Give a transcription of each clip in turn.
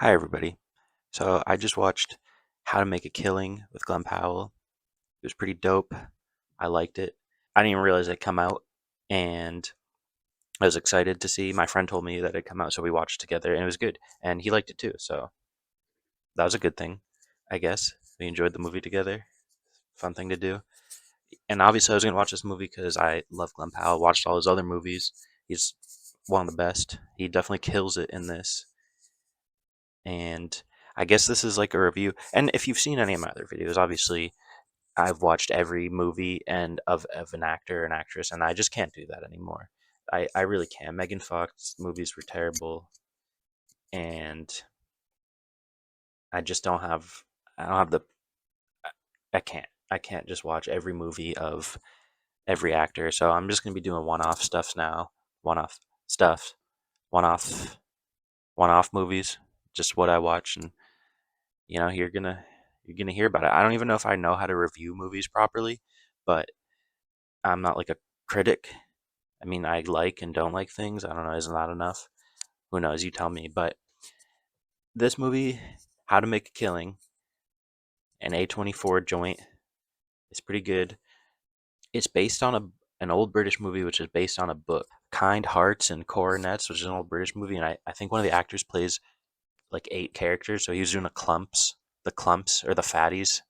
Hi, everybody. So I just watched How to Make a Killing with Glenn Powell. It was pretty dope. I liked it. I didn't even realize it come out, and I was excited to see. My friend told me that it come out, so we watched together, and it was good. And he liked it too, so that was a good thing, I guess. We enjoyed the movie together. Fun thing to do. And obviously, I was gonna watch this movie because I love Glenn Powell. Watched all his other movies. He's one of the best. He definitely kills it in this. And I guess this is like a review. And if you've seen any of my other videos, obviously I've watched every movie and of an actor and actress, and I just can't do that anymore. I really can't. Megan Fox movies were terrible, and I just don't have the I can't just watch every movie of every actor. So I'm just gonna be doing one-off stuffs now, one-off stuff, one-off one-off movies, just what I watch, and you're gonna hear about it. I don't even know if I know how to review movies properly, but I'm not like a critic. I mean, I like and don't like things. I don't know. Isn't that enough? Who knows? You tell me. But this movie, How to Make a Killing, an A24 joint, is pretty good. It's based on an old British movie, which is based on a book, Kind Hearts and Coronets, which is an old British movie. And I think one of the actors plays like 8 characters. So he was doing the clumps or the fatties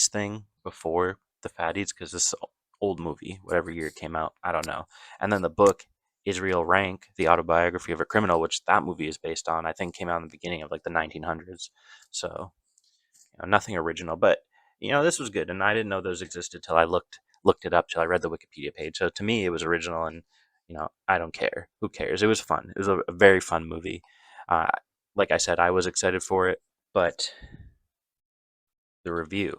thing before the fatties because this old movie, whatever year it came out, I don't know. And then the book Israel Rank, the autobiography of a criminal, which that movie is based on, I think came out in the beginning of like the 1900s. So nothing original, but this was good, and I didn't know those existed till I looked it up till I read the Wikipedia page. So to me, it was original, and I don't care. Who cares? It was fun. It was a very fun movie. Uh, like I said, I was excited for it, but the review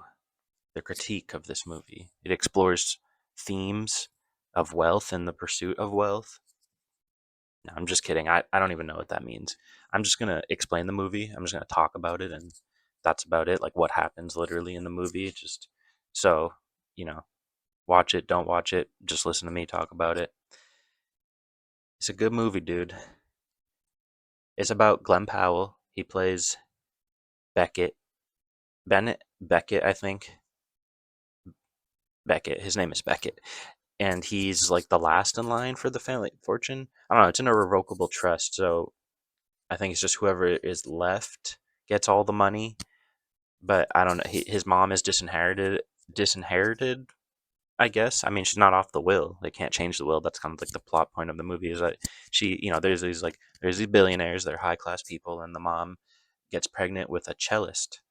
the critique of this movie. It explores themes of wealth and the pursuit of wealth. No, I'm just kidding. I don't even know what that means. I'm just going to explain the movie. I'm just going to talk about it, and that's about it. Like what happens literally in the movie. Just so, you know, watch it, don't watch it. Just listen to me talk about it. It's a good movie, dude. It's about Glenn Powell. He plays Beckett. Bennett? Beckett, I think. Beckett. His name is Beckett. And he's like the last in line for the family fortune. I don't know. It's in a revocable trust, so I think it's just whoever is left gets all the money. But I don't know. His mom is disinherited. Disinherited, I guess. I mean, she's not off the will. They can't change the will. That's kind of like the plot point of the movie is that there's these billionaires. They're high class people, and the mom gets pregnant with a cellist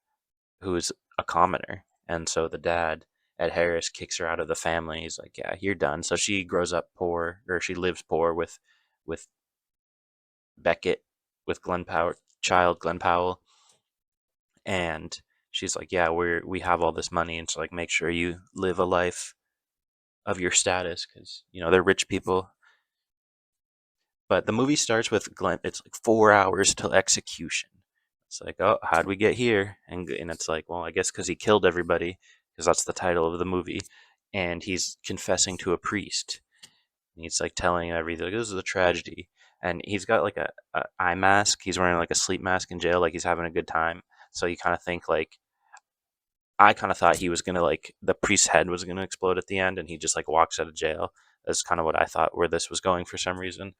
who's a commoner. And so the dad, Ed Harris, kicks her out of the family. He's like, "Yeah, you're done." So she grows up poor, or she lives poor with Beckett, with Glenn Powell, and she's like, "Yeah, we have all this money, and so like make sure you live a life of your status because they're rich people." But the movie starts with Glenn. It's like 4 hours till execution. It's like, oh, how'd we get here? And it's like, well, I guess because he killed everybody, because that's the title of the movie, and he's confessing to a priest. And he's like telling everything. Like, this is a tragedy, and he's got like a eye mask. He's wearing like a sleep mask in jail, like he's having a good time. So you kind of think like I kind of thought he was gonna like the priest's head was gonna explode at the end, and he just like walks out of jail. That's kind of what I thought where this was going for some reason.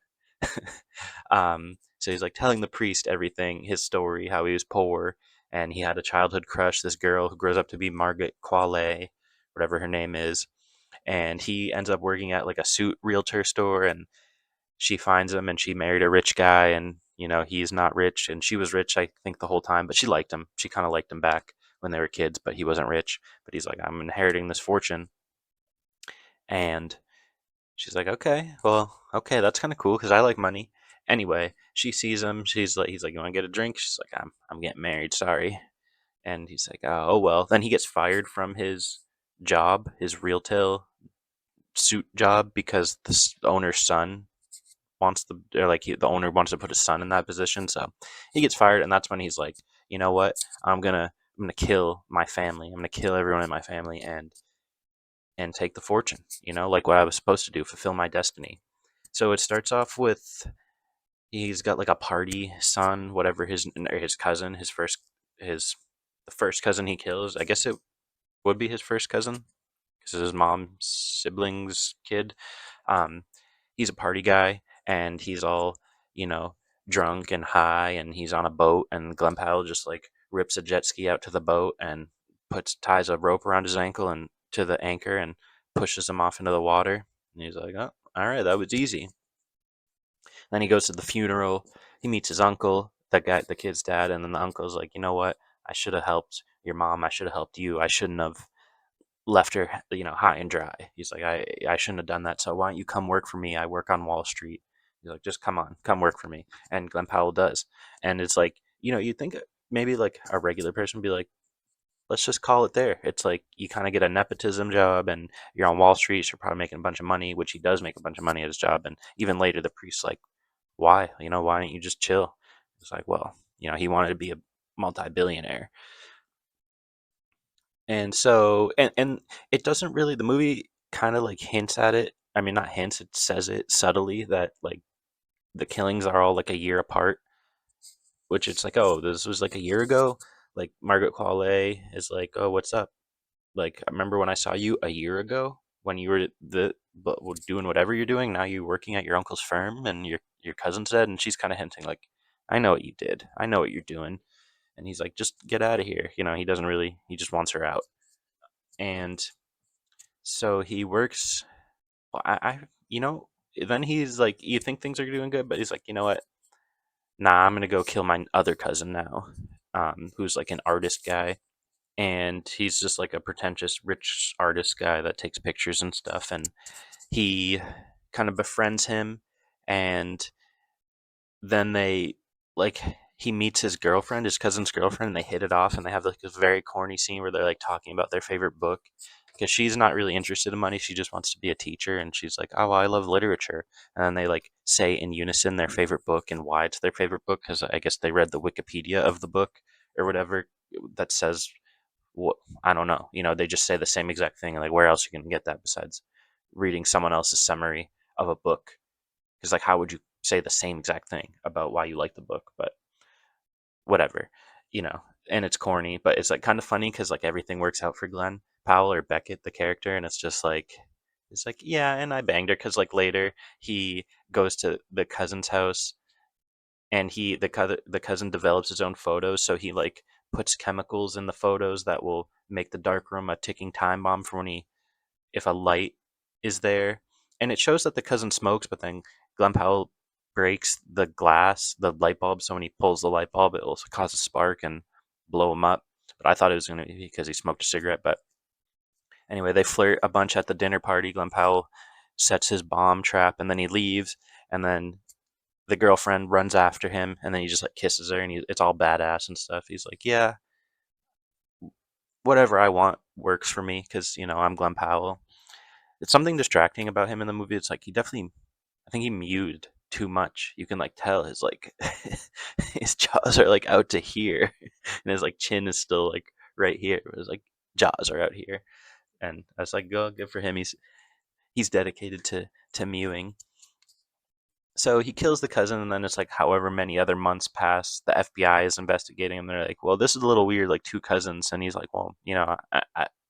So he's like telling the priest everything, his story, how he was poor, and he had a childhood crush, this girl who grows up to be Margaret Qualley, whatever her name is, and he ends up working at like a suit realtor store, and she finds him, and she married a rich guy, and he's not rich, and she was rich, I think, the whole time, but she liked him. She kind of liked him back when they were kids, but he wasn't rich. But he's like, I'm inheriting this fortune, and she's like, okay, well, okay, that's kind of cool because I like money. Anyway, she sees him. He's like, you want to get a drink? She's like, I'm getting married. Sorry. And he's like, oh well. Then he gets fired from his job, his retail suit job, because the owner's son wants the owner wants to put his son in that position. So he gets fired, and that's when he's like, you know what? I'm gonna kill my family. I'm gonna kill everyone in my family and take the fortune. Like what I was supposed to do, fulfill my destiny. So it starts off with he's got like a party son, whatever his or his cousin, his the first cousin he kills. I guess it would be his first cousin because his mom's sibling's kid. Um, he's a party guy, and he's all you know drunk and high, and he's on a boat, and Glen Powell just like rips a jet ski out to the boat and puts ties a rope around his ankle and to the anchor and pushes him off into the water. And he's like, "Oh, all right, that was easy." Then he goes to the funeral. He meets his uncle, the kid's dad, and then the uncle's like, "You know what? I should have helped your mom. I should have helped you. I shouldn't have left her, high and dry." He's like, I shouldn't have done that. So why don't you come work for me? I work on Wall Street." He's like, "Just come on, come work for me." And Glenn Powell does. And it's like, you'd think maybe like a regular person would be like, let's just call it there. It's like you kind of get a nepotism job and you're on Wall Street, so you're probably making a bunch of money, which he does make a bunch of money at his job. And even later, the priest's like, why? Why don't you just chill? It's like, well, he wanted to be a multi-billionaire. And so, and it doesn't really, the movie kind of like hints at it. I mean, not hints, it says it subtly that like the killings are all like a year apart, which it's like, oh, this was like a year ago. Like Margaret Qualley is like, oh, what's up? Like, I remember when I saw you a year ago when you were but doing whatever you're doing. Now you're working at your uncle's firm, and your cousin's dead, and she's kind of hinting like, I know what you did. I know what you're doing. And he's like, just get out of here. He doesn't really. He just wants her out. And so he works. Well, then he's like, you think things are doing good, but he's like, you know what? Nah, I'm gonna go kill my other cousin now, who's like an artist guy, and he's just like a pretentious rich artist guy that takes pictures and stuff, and he kind of befriends him, and then they like he meets his girlfriend, his cousin's girlfriend, and they hit it off, and they have like this very corny scene where they're like talking about their favorite book because she's not really interested in money. She just wants to be a teacher, and she's like, "Oh, well, I love literature." And then they like say in unison their favorite book and why it's their favorite book because I guess they read the Wikipedia of the book or whatever that says what I don't know. They just say the same exact thing. Like, where else are you gonna get that besides reading someone else's summary of a book? Because like, how would you say the same exact thing about why you like the book? But whatever, you know. And it's corny, but it's like kind of funny because like everything works out for Glenn Powell or Beckett, the character, and it's like yeah, and I banged her because like later he goes to the cousin's house and the cousin develops his own photos, so he like puts chemicals in the photos that will make the dark room a ticking time bomb for when he if a light is there. And it shows that the cousin smokes, but then Glenn Powell breaks the light bulb, so when he pulls the light bulb, it will cause a spark and blow him up. But I thought it was going to be because he smoked a cigarette. But anyway, they flirt a bunch at the dinner party. Glenn Powell sets his bomb trap, and then he leaves, and then the girlfriend runs after him, and then he just like kisses her, and it's all badass and stuff. He's like, yeah, whatever I want works for me because I'm Glenn Powell. It's something distracting about him in the movie. It's like he definitely, I think he mewed too much. You can like tell his like his jaws are like out to here, and his like chin is still like right here. His like jaws are out here, and I was like, "Go, good for him. He's dedicated to mewing." So he kills the cousin, and then it's like however many other months pass, the FBI is investigating, and they're like, "Well, this is a little weird, like two cousins." And he's like, "Well,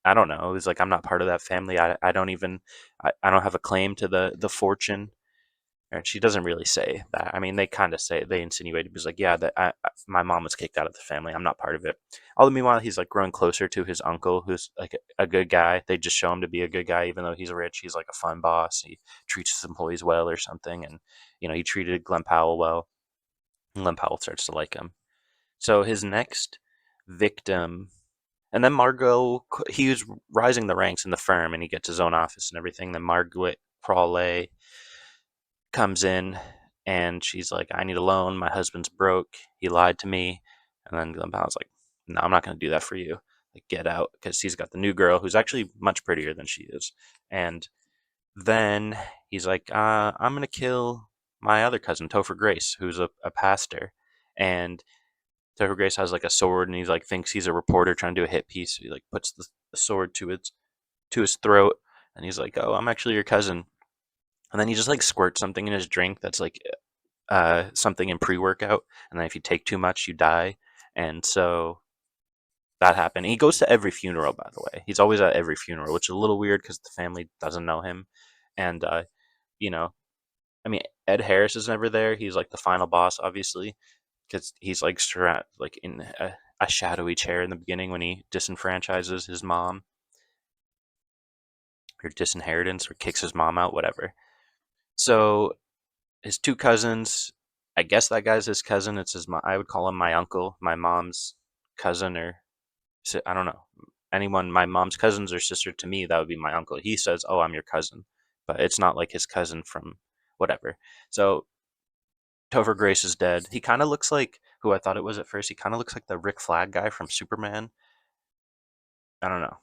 I don't know." He's like, "I'm not part of that family. I don't even, I don't have a claim to the fortune." And she doesn't really say that. I mean, they kind of say they insinuate it was like, "Yeah, that my mom was kicked out of the family. I'm not part of it." All the meanwhile, he's like growing closer to his uncle, who's like a good guy. They just show him to be a good guy, even though he's rich. He's like a fun boss. He treats his employees well or something, and he treated Glenn Powell well. And Glenn Powell starts to like him. So his next victim, and then Margot, he was rising the ranks in the firm, and he gets his own office and everything. Then Margaret Crawley comes in and she's like, I need a loan. My husband's broke. He lied to me. And then Glenn Powell's like, no, I'm not going to do that for you. Like, get out. Because he's got the new girl who's actually much prettier than she is. And then he's like, I'm going to kill my other cousin, Topher Grace, who's a pastor. And Topher Grace has like a sword and he's like, thinks he's a reporter trying to do a hit piece. So he like puts the sword to his throat. And he's like, oh, I'm actually your cousin. And then he just like squirts something in his drink that's like something in pre-workout, and then if you take too much, you die. And so that happened. He goes to every funeral, by the way. He's always at every funeral, which is a little weird because the family doesn't know him. And you know, I mean, Ed Harris is never there. He's like the final boss, obviously, because he's like like in a shadowy chair in the beginning when he disenfranchises his mom or disinheritance or kicks his mom out, whatever. So his two cousins, I guess that guy's his cousin. It's his. I would call him my uncle, my mom's cousin, or I don't know. Anyone, my mom's cousins or sister to me, that would be my uncle. He says, "Oh, I'm your cousin," but it's not like his cousin from whatever. So Topher Grace is dead. He kind of looks like who I thought it was at first. He kind of looks like the Rick Flag guy from Superman. I don't know.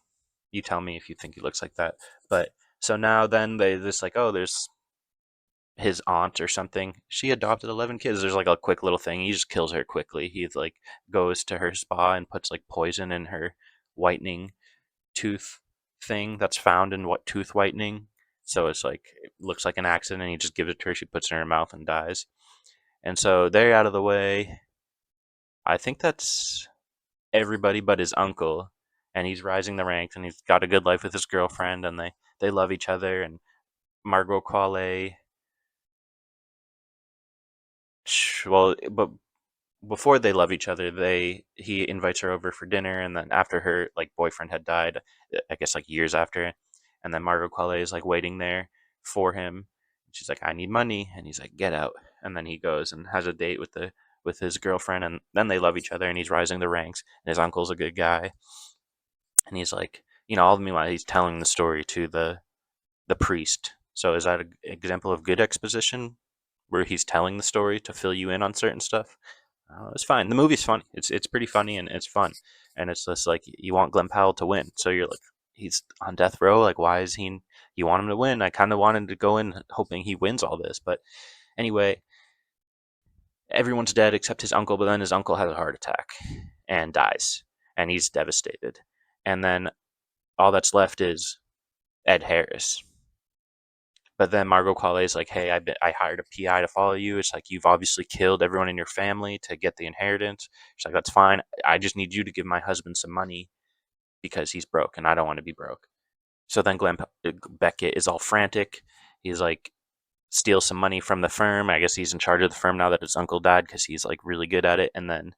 You tell me if you think he looks like that. But so now then they just like, oh, there's his aunt or something. She adopted 11 kids. There's like a quick little thing. He just kills her quickly. He like goes to her spa and puts like poison in her whitening tooth thing that's found in what tooth whitening. So it's like it looks like an accident. And he just gives it to her. She puts it in her mouth and dies. And so they're out of the way. I think that's everybody but his uncle, and he's rising the ranks, and he's got a good life with his girlfriend, and they love each other. And Margot Qualley, well, but before they love each other, they he invites her over for dinner, and then after her like boyfriend had died, I guess like years after, and then Margot Qualley is like waiting there for him. She's like, "I need money," and he's like, "Get out!" And then he goes and has a date with his girlfriend, and then they love each other, and he's rising the ranks. And his uncle's a good guy, and he's like, all the meanwhile he's telling the story to the priest. So is that an example of good exposition, where he's telling the story to fill you in on certain stuff? It's fine. The movie's funny. It's pretty funny and it's fun, and it's just like you want Glenn Powell to win. So you're like, he's on death row. Like, why is he? You want him to win. I kind of wanted to go in hoping he wins all this, but anyway, everyone's dead except his uncle. But then his uncle has a heart attack and dies, and he's devastated. And then all that's left is Ed Harris. But then Margot Qualley is like, "Hey, I hired a PI to follow you. It's like you've obviously killed everyone in your family to get the inheritance." She's like, "That's fine. I just need you to give my husband some money because he's broke and I don't want to be broke." So then Beckett is all frantic. He's like, steals some money from the firm. I guess he's in charge of the firm now that his uncle died because he's like really good at it. And then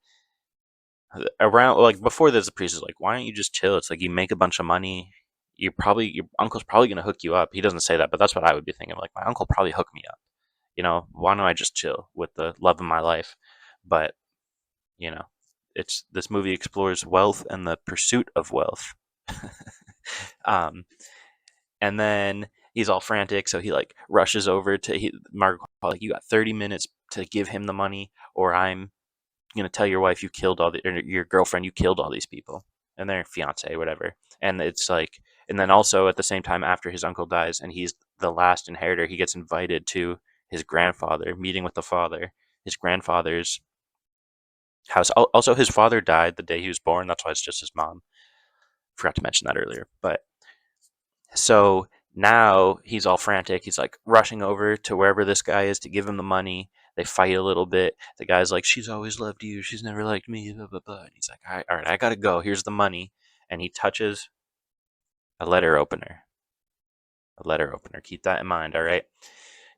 around like before this, the priest is like, "Why don't you just chill? It's like you make a bunch of money. Your uncle's probably gonna hook you up." He doesn't say that, but that's what I would be thinking. Like, my uncle probably hooked me up. Why don't I just chill with the love of my life? But you know, it's this movie explores wealth and the pursuit of wealth. um, and then he's all frantic, so he like rushes over to Margaret. Like, "You got 30 minutes to give him the money, or I'm gonna tell your wife you killed or your girlfriend you killed all these people and their fiance, whatever." And it's like, and then also at the same time, after his uncle dies and he's the last inheritor, he gets invited to his grandfather, meeting with the father, his grandfather's house. Also, his father died the day he was born. That's why it's just his mom. Forgot to mention that earlier. But so now he's all frantic. He's like rushing over to wherever this guy is to give him the money. They fight a little bit. The guy's like, "She's always loved you. She's never liked me." Blah, blah, blah. And he's like, all right, I gotta go. Here's the money. And he touches a letter opener. A letter opener. Keep that in mind, all right?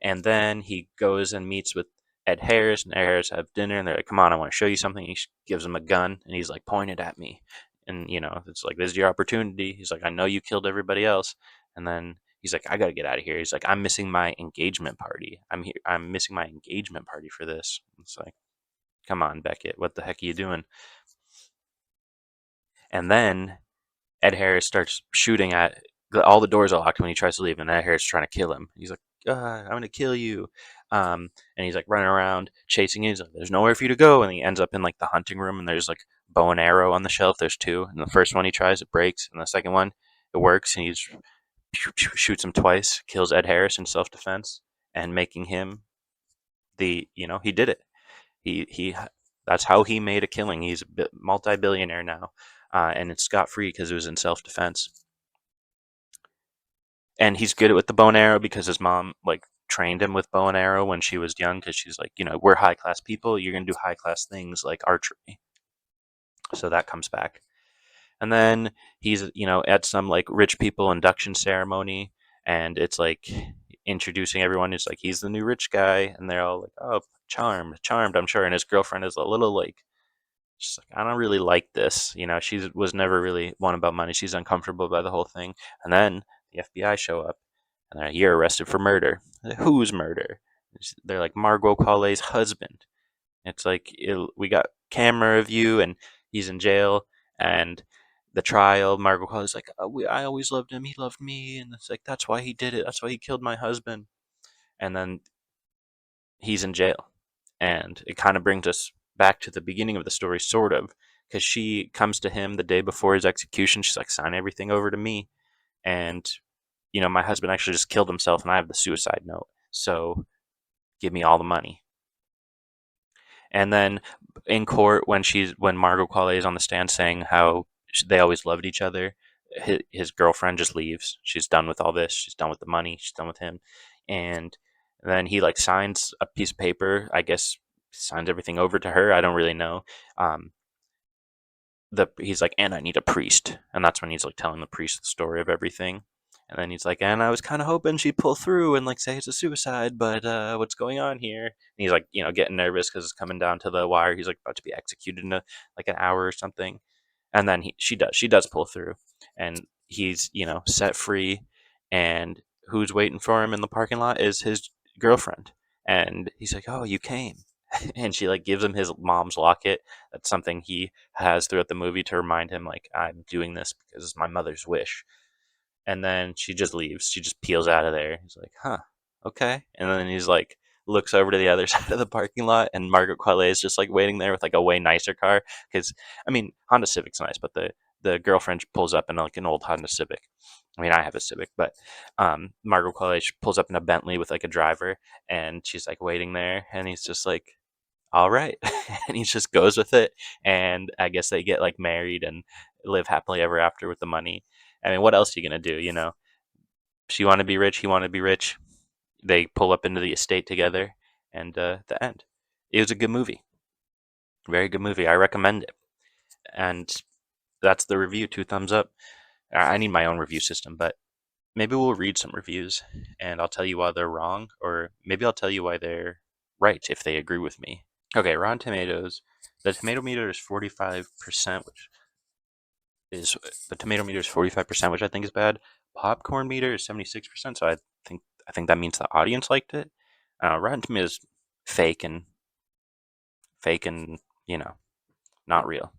And then he goes and meets with Ed Harris, and Ed Harris have dinner, and they're like, "Come on, I want to show you something." He gives him a gun, and he's like, "Point it at me." And, it's like, "This is your opportunity." He's like, "I know you killed everybody else." And then he's like, "I got to get out of here." He's like, "I'm missing my engagement party. I'm missing my engagement party for this." It's like, come on, Beckett, what the heck are you doing? And then Ed Harris starts shooting at all the doors are locked when he tries to leave, and Ed Harris is trying to kill him. He's like, "I'm gonna kill you," and he's like running around chasing him. He's like, "There's nowhere for you to go," and he ends up in like the hunting room, and there's like bow and arrow on the shelf. There's two, and the first one he tries, it breaks, and the second one it works, and he's shoots him twice, kills Ed Harris in self defense, and making him he did it. He that's how he made a killing. He's a multi-billionaire now, and it's scot free because it was in self defense. And he's good with the bow and arrow because his mom like trained him with bow and arrow when she was young because she's like, we're high class people. You're gonna do high class things like archery. So that comes back. And then he's, at some like rich people induction ceremony, and it's like introducing everyone. It's like he's the new rich guy, and they're all like, "Oh, charmed, charmed." I'm sure, and his girlfriend is a little like, she's like, "I don't really like this." She was never really one about money. She's uncomfortable by the whole thing. And then the FBI show up, and they're like, "You're arrested for murder." Like, whose murder? They're like Margot Collet's husband. It's like we got camera of you, and he's in jail, and the trial. Margot Qualley's like, I always loved him. He loved me, and it's like that's why he did it. That's why he killed my husband. And then he's in jail, and it kind of brings us back to the beginning of the story, sort of, because she comes to him the day before his execution. She's like, sign everything over to me, and my husband actually just killed himself, and I have the suicide note. So give me all the money. And then in court, when Margot Qualley is on the stand saying how they always loved each other, his girlfriend just leaves. She's done with all this. She's done with the money. She's done with him. And then he like signs a piece of paper. I guess signs everything over to her. I don't really know. Um, he's like, and I need a priest, and that's when he's like telling the priest the story of everything. And then he's like, and I was kind of hoping she'd pull through and like say it's a suicide, but what's going on here? And he's like, getting nervous because it's coming down to the wire. He's like about to be executed in like an hour or something. And then she does pull through, and he's set free. And who's waiting for him in the parking lot is his girlfriend. And he's like, oh, you came. And she like gives him his mom's locket. That's something he has throughout the movie to remind him like, I'm doing this because it's my mother's wish. And then she just leaves. She just peels out of there. He's like, huh, okay. And then he's like, looks over to the other side of the parking lot, and Margaret Qualley is just like waiting there with like a way nicer car. Because I mean, Honda Civic's nice, but the girlfriend pulls up in like an old Honda Civic. I mean, I have a Civic, but Margaret Qualley pulls up in a Bentley with like a driver, and she's like waiting there, and he's just like, all right. And he just goes with it. And I guess they get like married and live happily ever after with the money. I mean, what else are you going to do? She wanted to be rich. He wanted to be rich. They pull up into the estate together, and the end. It was a good movie. Very good movie. I recommend it. And that's the review. 2 thumbs up. I need my own review system, but maybe we'll read some reviews and I'll tell you why they're wrong, or maybe I'll tell you why they're right if they agree with me. Okay, Rotten Tomatoes. The tomato meter is 45%, which is the tomato meter is 45%, which I think is bad. Popcorn meter is 76%, so I think that means the audience liked it. Rotten Tomatoes fake and fake and you know not real.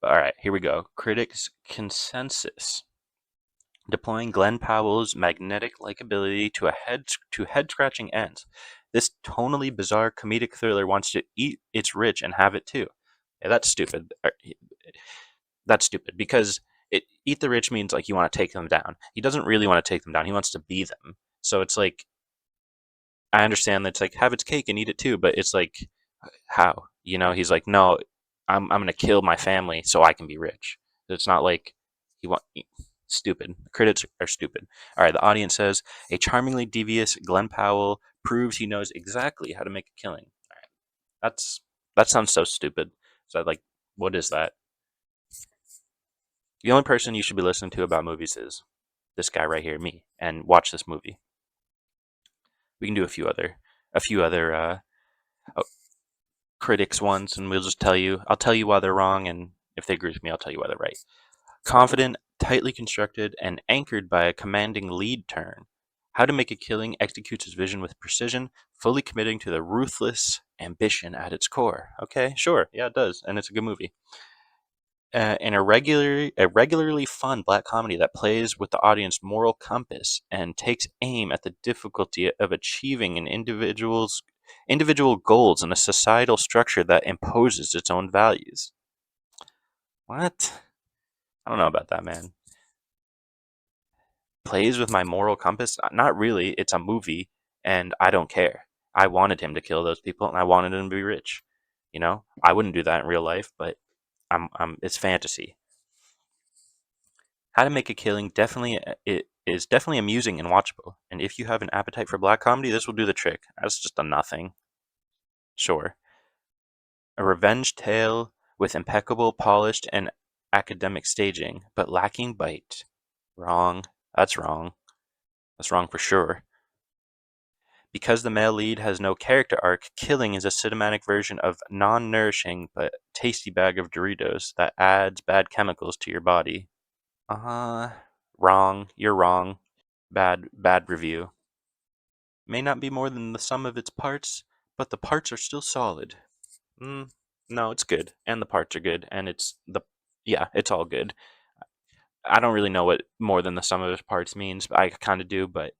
But all right, here we go. Critics consensus. Deploying Glenn Powell's magnetic-like ability to head-scratching ends. This tonally bizarre comedic thriller wants to eat its rich and have it too. Yeah, that's stupid. That's stupid because eat the rich means like you want to take them down. He doesn't really want to take them down. He wants to be them. So it's like I understand that it's like have its cake and eat it too, but it's like how? He's like, no, I'm gonna kill my family so I can be rich. It's not like he want stupid. Critics are stupid. All right, the audience says a charmingly devious Glenn Powell proves he knows exactly how to make a killing. All right, that sounds so stupid. So like, what is that? The only person you should be listening to about movies is this guy right here, me, and watch this movie. We can do a few other uh, critics ones, and we'll just I'll tell you why they're wrong, and if they agree with me, I'll tell you why they're right. Confident, tightly constructed, and anchored by a commanding lead turn. How to Make a Killing executes his vision with precision, fully committing to the ruthless ambition at its core. Okay, sure, yeah, it does, and it's a good movie. And a regularly fun black comedy that plays with the audience moral compass and takes aim at the difficulty of achieving an individual goals in a societal structure that imposes its own values. What? I don't know about that, man. Plays with my moral compass? Not really. It's a movie, and I don't care. I wanted him to kill those people, and I wanted him to be rich. I wouldn't do that in real life, but it's fantasy. How to Make a Killing definitely is definitely amusing and watchable. And if you have an appetite for black comedy, this will do the trick. That's just a nothing. Sure. A revenge tale with impeccable, polished, and academic staging, but lacking bite. Wrong. That's wrong. That's wrong for sure. Because the male lead has no character arc, Killing is a cinematic version of non-nourishing but tasty bag of Doritos that adds bad chemicals to your body. Uh, wrong. You're wrong. Bad review. May not be more than the sum of its parts, but the parts are still solid. No, it's good, and the parts are good, and yeah, it's all good. I don't really know what more than the sum of its parts means. I kind of do, but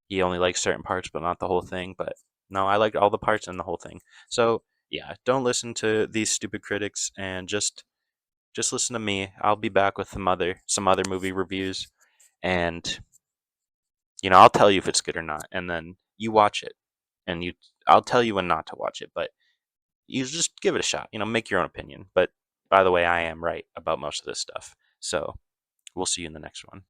he only likes certain parts, but not the whole thing. But no, I like all the parts and the whole thing. So yeah, don't listen to these stupid critics, and just listen to me. I'll be back with some other movie reviews, and I'll tell you if it's good or not, and then you watch it, and I'll tell you when not to watch it, but you just give it a shot. Make your own opinion. But by the way, I am right about most of this stuff. So we'll see you in the next one.